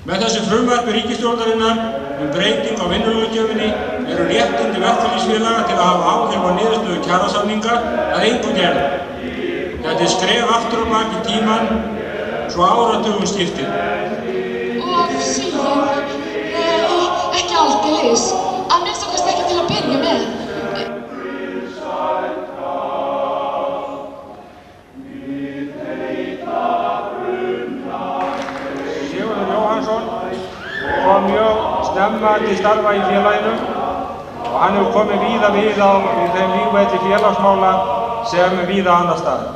Með þessu frumvarpi ríkisstjórnarinnar breyting á vinnulöggjöfinni eru réttindi verkalýðsfélaga til að hafa áhrif á niðurstöðu kjarasamninga að engu gerð. Þetta skref aftur á bak í tímann svo áratugum skiptir. Og síðan, ekki aldeilis, að minnsta kosti ekki til að byrja með. Kom mjög snemma til starfa í félaginu og hann hefur komið víða við á þeim lífvelli félagsmála sem víða annars staðar.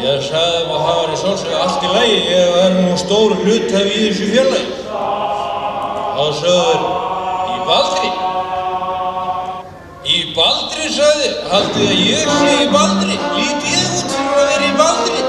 Ég sagði að það var í sjálfsögðu allt í lagi, ég er nú stór hluthafi í þessu félagi. Þá sögður í Baldri. Í Baldri, sagði, haldið að ég sé í Baldri, lít ég út fyrir að vera í Baldri.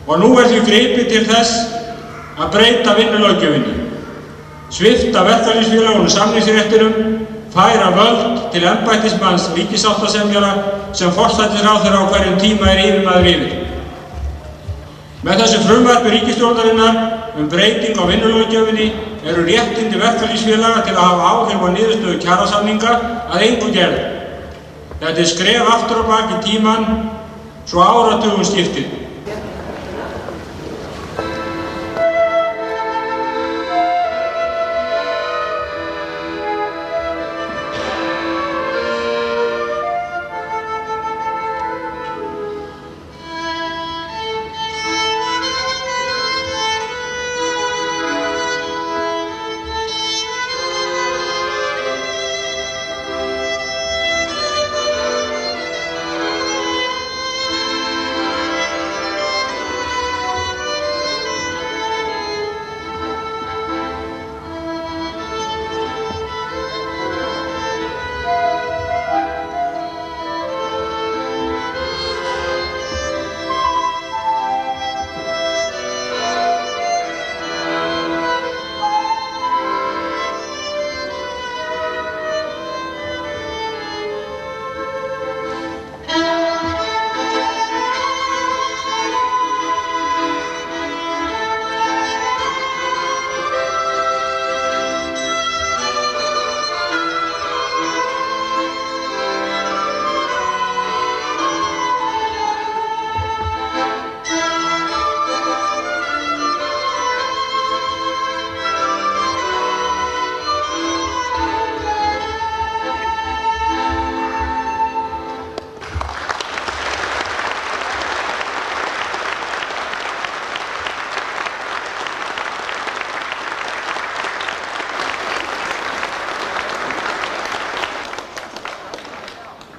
Og nú því gripið til þess að breyta vinnulöggjöfinni, svipta verkalýðsfélagunum samningsréttinum, færa völd til embættismanns ríkissáttasemjara sem forsætisráðherra á hverjum tíma er yfirmaður yfir. Með þessu frumvarpi ríkisstjórnarinnar breyting á vinnulöggjöfinni eru réttindi verkalýðsfélaga til að hafa áhrif á niðurstöðu kjarasamninga að engu gerð. Þetta skref aftur á bak í tímann svo áratugum skiptir.